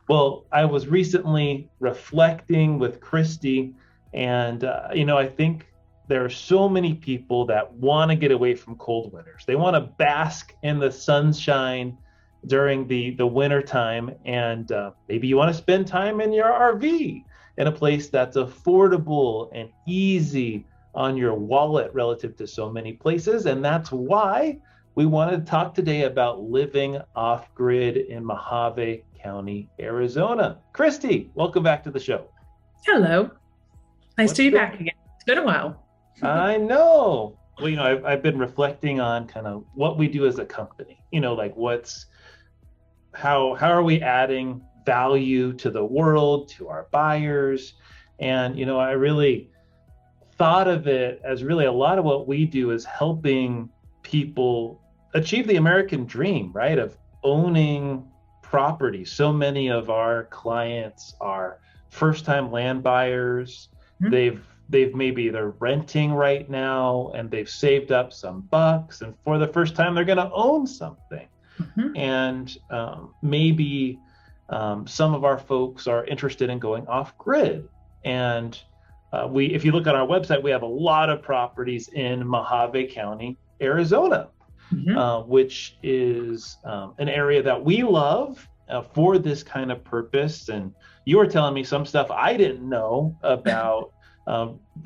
Well, I was recently reflecting with Christy, and I think there are so many people that want to get away from cold winters. They want to bask in the sunshine during the winter time, and maybe you want to spend time in your RV in a place that's affordable and easy on your wallet relative to so many places, and that's why we wanted to talk today about living off grid in Mohave County, Arizona. Christy, welcome back to the show. Hello. Nice What's to be going? back again. It's been a while. I know. Well, I've been reflecting on kind of what we do as a company. Like how are we adding value to the world, to our buyers? And I really thought of it as really a lot of what we do is helping people achieve the American dream, right? Of owning property. So many of our clients are first-time land buyers. Mhm. They're renting right now and they've saved up some bucks, and for the first time they're going to own something. Mhm. And maybe some of our folks are interested in going off grid. And if you look on our website, we have a lot of properties in Mohave County, Arizona, Mhm. which is an area that we love for this kind of purpose. And you were telling me some stuff I didn't know about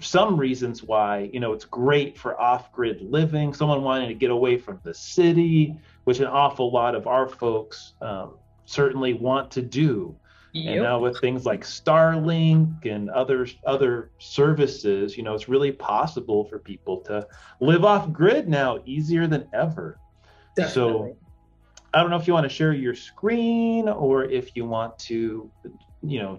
some reasons why, it's great for off-grid living, someone wanting to get away from the city, which an awful lot of our folks certainly want to do. And now Yep. with things like Starlink and other services, it's really possible for people to live off grid now, easier than ever. So Definitely. I don't know if you want to share your screen or if you want to,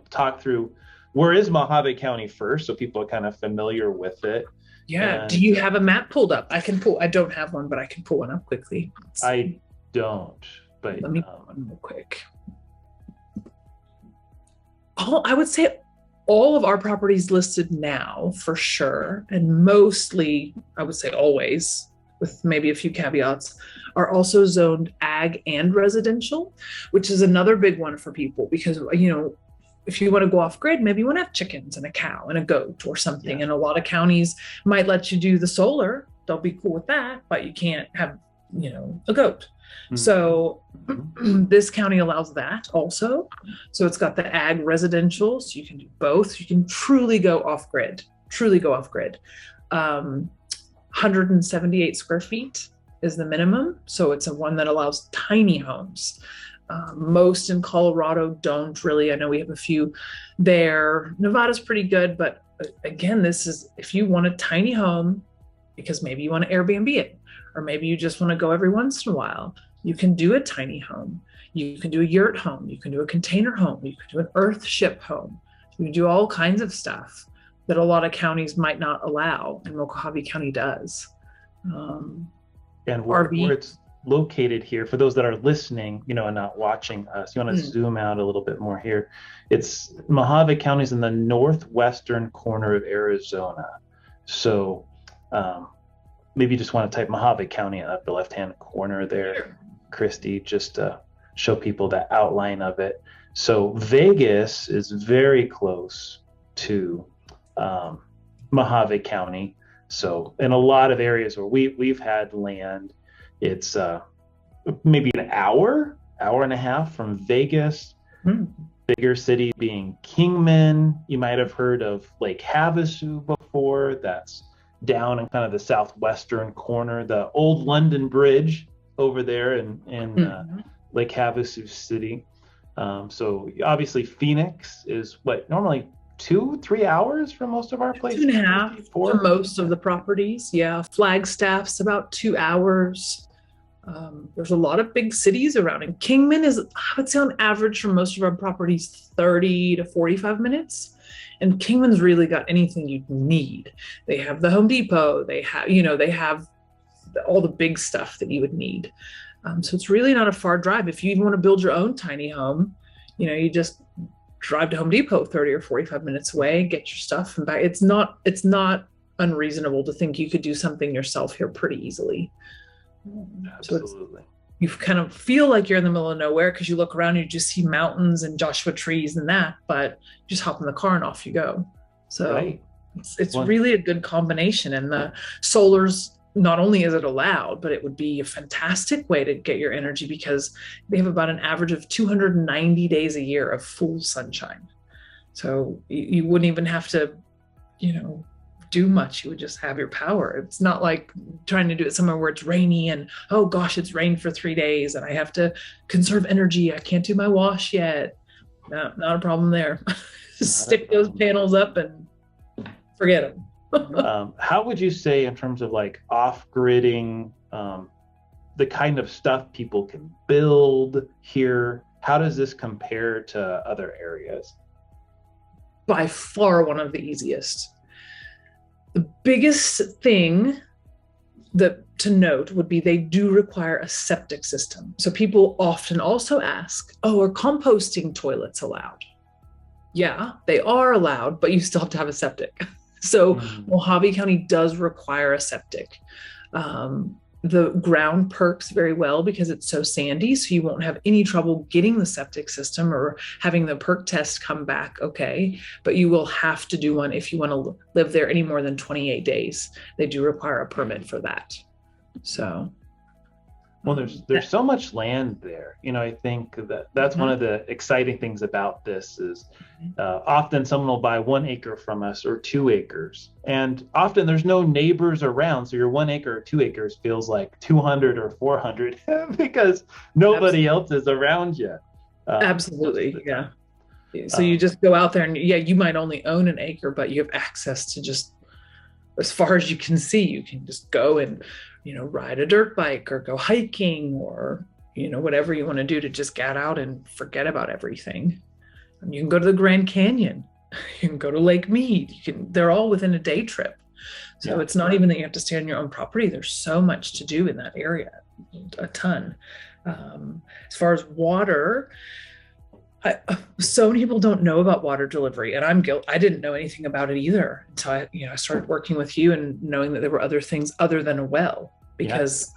talk through where is Mohave County first, so people are kind of familiar with it. Yeah. Do And you have a map pulled up? I don't have one, but I can pull one up quickly. Let's I see. don't, but Let me pull one real quick. I would say all of our properties listed now for sure, and mostly, I would say always, with maybe a few caveats, are also zoned ag and residential, which is another big one for people because, if you want to go off grid, maybe you want to have chickens and a cow and a goat or something. yeah. And a lot of counties might let you do the solar. They'll be cool with that, but you can't have, a goat. So Mhm. this county allows that also. So it's got the ag residential, so you can do both. You can truly go off grid, truly go off grid. 178 square feet is the minimum. So it's a one that allows tiny homes. Most in Colorado don't really. I know we have a few there. Nevada's pretty good, but again, this is if you want a tiny home because maybe you want to Airbnb it, or maybe you just want to go every once in a while. You can do a tiny home. You can do a yurt home. You can do a container home. You can do an earth ship home. You can do all kinds of stuff that a lot of counties might not allow, and Mohave County does. And where RV. it's located here, for those that are listening, and not watching us, you want to Hmm. zoom out a little bit more here. It's Mohave County is in the northwestern corner of Arizona. So maybe you just want to type Mohave County up the left-hand corner there, Christy, just to show people the outline of it. So Vegas is very close to Mohave County. So in a lot of areas where we've had land, it's maybe an hour and a half from Vegas. Hmm. Bigger city being Kingman. You might have heard of Lake Havasu before. That's down in kind of the southwestern corner. The old London Bridge over there in Mhm. Lake Havasu City. So obviously Phoenix is what normally 2-3 hours from most of our Two places. and a half Maybe for 4. most of the properties. Yeah. Flagstaff's about 2 hours. There's a lot of big cities around, and Kingman is, I would say, on average for most of our properties, 30 to 45 minutes. And Kingman's really got anything you need. They have the Home Depot. They have all the big stuff that you would need. So it's really not a far drive. If you even want to build your own tiny home, you just drive to Home Depot 30 or 45 minutes away, get your stuff and back. It's not unreasonable to think you could do something yourself here pretty easily. So it's Absolutely. you kind of feel like you're in the middle of nowhere because you look around and you just see mountains and Joshua trees and that, but you just hop in the car and off you go. So Right. it's Well, really a good combination. And the solar's, not only is it allowed, but it would be a fantastic way to get your energy because they have about an average of 290 days a year of full sunshine. So you wouldn't even have to, you know, do much. You would just have your power. It's not like trying to do it somewhere where it's rainy and, oh gosh, it's rained for 3 days and I have to conserve energy. I can't do my wash yet. No, not a problem there. Just stick those panels up and forget them. How would you say, in terms of like off-gridding, the kind of stuff people can build here, how does this compare to other areas? By far one of the easiest. The biggest thing that to note would be they do require a septic system. So people often also ask, oh, are composting toilets allowed? Yeah, they are allowed, but you still have to have a septic. So Mohave County does require a septic. The ground perks very well because it's so sandy, so you won't have any trouble getting the septic system or having the perk test come back okay, but you will have to do one if you want to live there any more than 28 days. They do require a permit for that. So well, there's so much land there. You know, I think that's one of the exciting things about this is often someone will buy 1 acre from us or 2 acres. And often there's no neighbors around. So your 1 acre or 2 acres feels like 200 or 400 because nobody else is around you. Absolutely. Yeah. So you just go out there and you might only own 1 acre, but you have access to just as far as you can see. You can just go and, you know, ride a dirt bike or go hiking or, you know, whatever you want to do to just get out and forget about everything. And you can go to the Grand Canyon. You can go to Lake Mead. They're all within a day trip. So it's not even that you have to stay on your own property. There's so much to do in that area, a ton. As far as water, so many people don't know about water delivery, and I'm guilty. I didn't know anything about it either until I started working with you and knowing that there were other things other than a well, because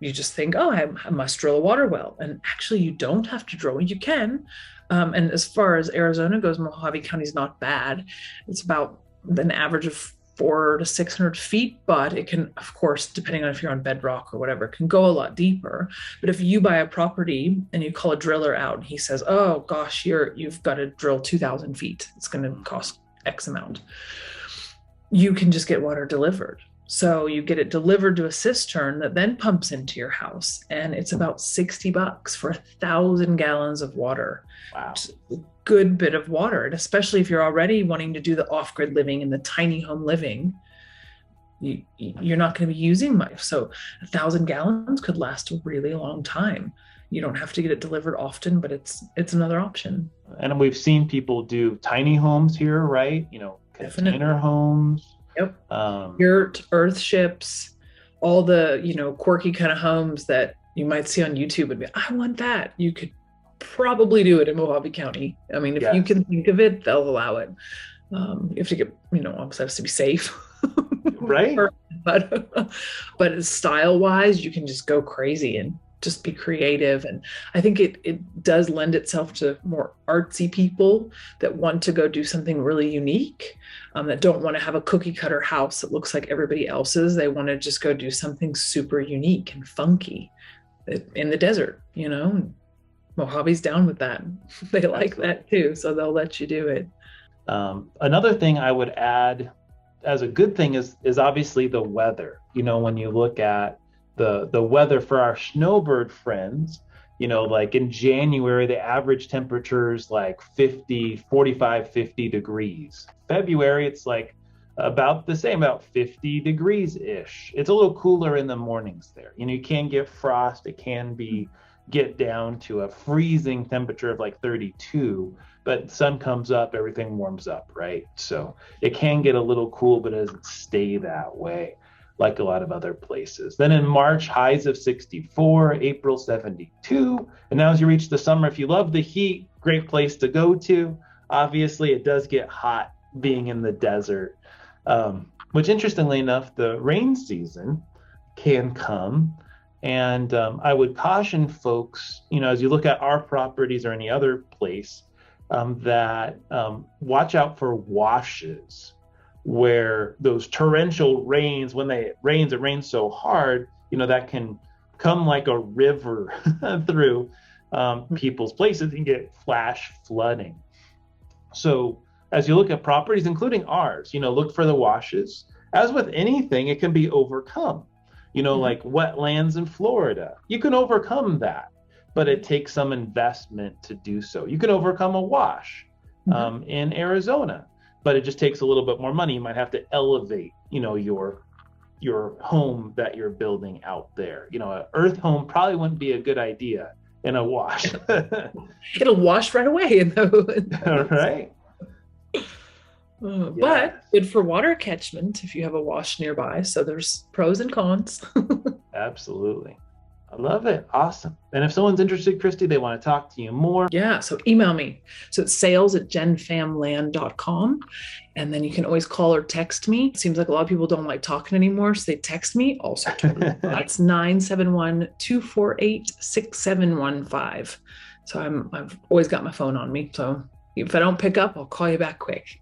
you just think, oh, I must drill a water well, and actually you don't have to drill. You can, and as far as Arizona goes, Mohave County is not bad. It's about an average of 400 to 600 feet, but it can, of course, depending on if you're on bedrock or whatever, it can go a lot deeper. But if you buy a property and you call a driller out and he says, oh gosh, you've got to drill 2,000 feet, it's going to cost X amount, you can just get water delivered. So you get it delivered to a cistern that then pumps into your house, and it's about $60 for 1,000 gallons of water. Wow. Good bit of water. And especially if you're already wanting to do the off-grid living and the tiny home living, you're not going to be using much. So 1,000 gallons could last a really long time. You don't have to get it delivered often, but it's another option. And we've seen people do tiny homes here, right? You know, container homes. Yep. Yurt, earth ships, all the, you know, quirky kind of homes that you might see on YouTube and be, I want that. You could probably do it in Mohave County. I mean, if you can think of it, they'll allow it. You have to get, you know, almost has to be safe. Right. But style wise, you can just go crazy and just be creative. And I think it does lend itself to more artsy people that want to go do something really unique, that don't want to have a cookie cutter house that looks like everybody else's. They want to just go do something super unique and funky in the desert, you know. Mojave's down with that. They like that too, so they'll let you do it. Another thing I would add as a good thing is obviously the weather. You know, when you look at the weather for our snowbird friends, you know, like in January, the average temperature is like 45, 50 degrees. February, it's like about the same, about 50 degrees-ish. It's a little cooler in the mornings there. You know, you can get frost. It can get down to a freezing temperature of like 32, but sun comes up, everything warms up, right? So it can get a little cool, but it doesn't stay that way like a lot of other places. Then in March, highs of 64, April 72. And now as you reach the summer, if you love the heat, great place to go to. Obviously, it does get hot being in the desert, which interestingly enough, the rain season can come And I would caution folks, as you look at our properties or any other place, that watch out for washes where those torrential rains, when it rains so hard, that can come like a river through people's places and get flash flooding. So as you look at properties, including ours, look for the washes. As with anything, it can be overcome. Like wetlands in Florida, you can overcome that, but it takes some investment to do so. You can overcome a wash in Arizona, but it just takes a little bit more money. You might have to elevate, your home that you're building out there. An earth home probably wouldn't be a good idea in a wash. It'll wash right away. All right. But good for water catchment if you have a wash nearby. So there's pros and cons. Absolutely. I love it. Awesome. And if someone's interested, Christy, they want to talk to you more. Yeah. So email me. So it's sales@genfamland.com. And then you can always call or text me. It seems like a lot of people don't like talking anymore. So they text me. Also, that's 971-248-6715. So I've always got my phone on me. So if I don't pick up, I'll call you back quick.